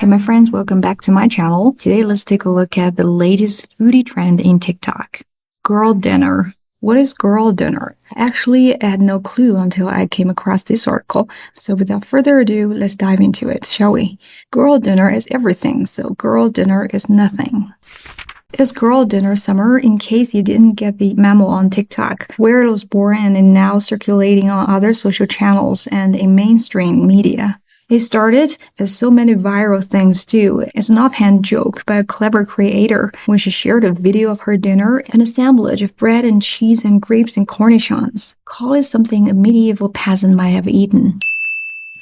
Hey my friends, welcome back to my channel. Today let's take a look at the latest foodie trend in TikTok. Girl dinner. What is girl dinner? Actually, I had no clue until I came across this article. So without further ado, let's dive into it, shall we? Girl dinner is everything, so girl dinner is nothing. It's girl dinner summer in case you didn't get the memo on TikTok, where it was born and is now circulating on other social channels and in mainstream media. It started, as so many viral things do, as an offhand joke by a clever creator when she shared a video of her dinner, an assemblage of bread and cheese and grapes and cornichons. Call it something a medieval peasant might have eaten.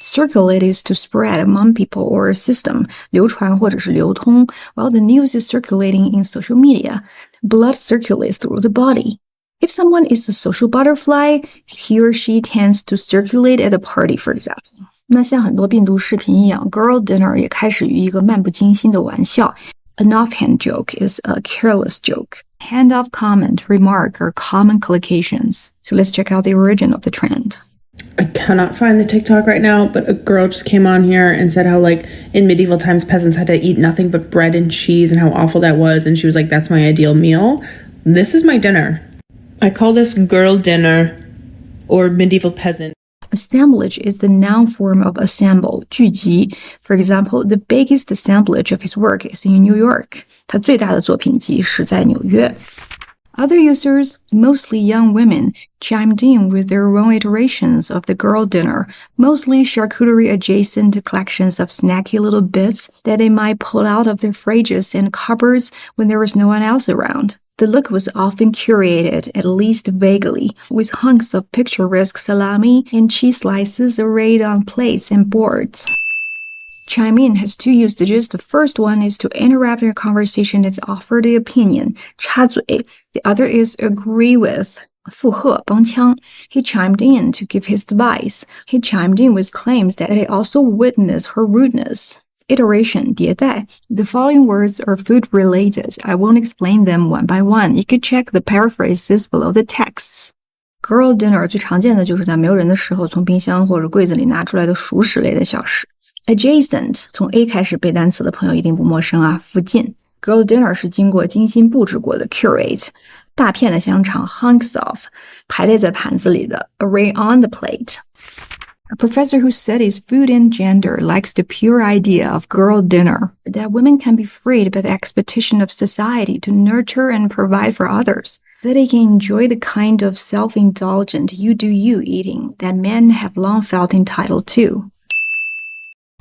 Circulate is to spread among people or a system, 流传或者是流通, while the news is circulating in social media. Blood circulates through the body. If someone is a social butterfly, he or she tends to circulate at a party, for example. 那像很多病毒视频一样 ，girl dinner 也开始于一个漫不经心的玩笑。An offhand joke is a careless joke. Hand-off comment, remark are common collocations. So let's check out the origin of the trend. I cannot find the TikTok right now, but a girl just came on here and said how, like, in medieval times, peasants had to eat nothing but bread and cheese and how awful that was. And she was like, that's my ideal meal. This is my dinner. I call this girl dinner or medieval peasant. Assemblage is the noun form of assemble, 聚集. For example, the biggest assemblage of his work is in New York. 他最大的作品集是在纽约. Other users, mostly young women, chimed in with their own iterations of the girl dinner, mostly charcuterie-adjacent collections of snacky little bits that they might pull out of their fridges and cupboards when there was no one else around. The look was often curated, at least vaguely, with hunks of picturesque salami and cheese slices arrayed on plates and boards. Chime in has two usages. The first one is to interrupt your conversation and offer the opinion, 插嘴. The other is agree with, 附和, 帮腔. He chimed in to give his advice. He chimed in with claims that he also witnessed her rudeness. Iteration, 迭代. The following words are food related. I won't explain them one by one. You could check the paraphrases below the texts. Girl dinner 最常见的就是在没有人的时候从冰箱或者柜子里拿出来的熟食类的小食。Adjacent 从 A 开始背单词的朋友一定不陌生啊，附近。Girl dinner 是经过精心布置过的 curate。大片的香肠 hunks of 排列在盘子里的 array on the plate。A professor who studies food and gender likes the pure idea of girl dinner, that women can be freed by the expectation of society to nurture and provide for others, that they can enjoy the kind of self-indulgent you-do-you eating that men have long felt entitled to.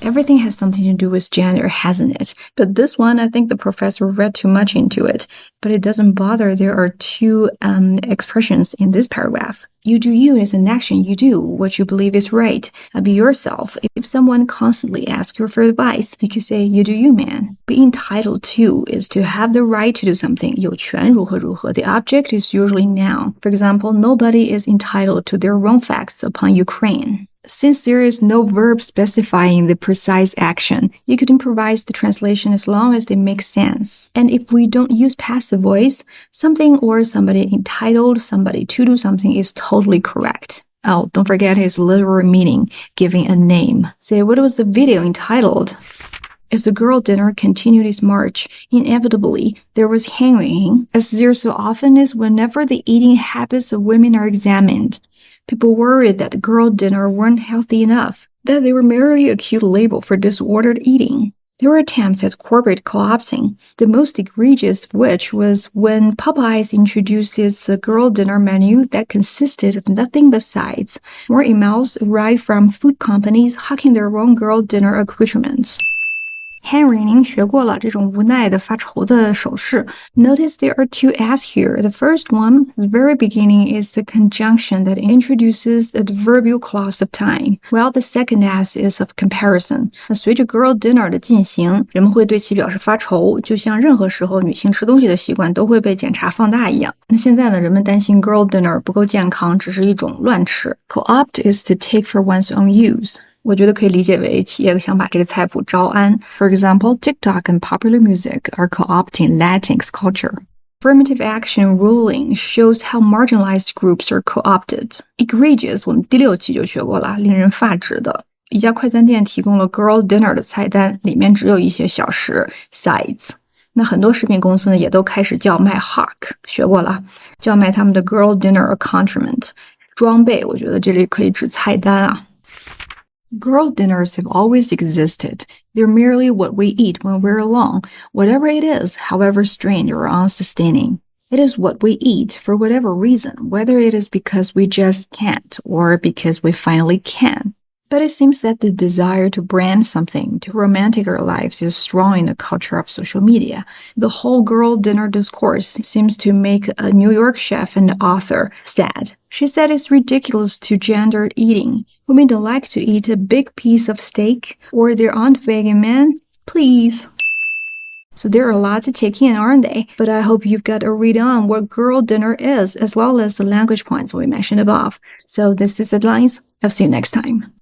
Everything has something to do with gender, hasn't it? But this one, I think the professor read too much into it. But it doesn't bother. There are two expressions in this paragraph. You do you is an action you do, what you believe is right. Be yourself. If someone constantly asks you for advice, you could say, you do you, man. Be entitled to is to have the right to do something. 有权如何如何. The object is usually noun. For example, nobody is entitled to their own facts upon Ukraine. Since there is no verb specifying the precise action, you could improvise the translation as long as they make sense. And if we don't use passive voice, something or somebody entitled somebody to do something is totally correct. Oh, don't forget his literal meaning, giving a name. Say, what was the video entitled? As the girl dinner continued its march, inevitably, there was hand-wringing, as there so often is whenever the eating habits of women are examined. People worried that the girl dinner weren't healthy enough, that they were merely a cute label for disordered eating. There were attempts at corporate co-opting, the most egregious of which was when Popeyes introduced its girl dinner menu that consisted of nothing but sides. More emails arrived from food companies hawking their own girl dinner accoutrements. Hand-wringing 学过了，这种无奈的发愁的手势。Notice there are two S here. The first one, the very beginning, is the conjunction that introduces the adverbial clause of time, while the second S is of comparison. 那随着 girl dinner 的进行，人们会对其表示发愁，就像任何时候女性吃东西的习惯都会被检查放大一样。那现在呢，人们担心 girl dinner 不够健康，只是一种乱吃。Co-opt is to take for one's own use. 我觉得可以理解为企业想把这个菜谱招安。For example, TikTok and popular music are co-opting Latinx culture. Affirmative action ruling shows how marginalized groups are co-opted. Egregious 我们第6期就学过了，令人发指的。一家快餐店提供了 girl dinner 的菜单，里面只有一些小食 sides。那很多食品公司呢也都开始叫卖 hock， 学过了，叫卖他们的 girl dinner accoutrement 装备，我觉得这里可以指菜单啊。Girl dinners have always existed. They're merely what we eat when we're alone, whatever it is, however strange or unsustaining. It is what we eat for whatever reason, whether it is because we just can't or because we finally can. But it seems that the desire to brand something, to romantic our lives, is strong in the culture of social media. The whole girl dinner discourse seems to make a New York chef and author sad. She said it's ridiculous to gender eating. Women don't like to eat a big piece of steak, or there aren't vegan men. Please. So there are a lot to take in, aren't they? But I hope you've got a read on what girl dinner is, as well as the language points we mentioned above. So this is Headlines. I'll see you next time.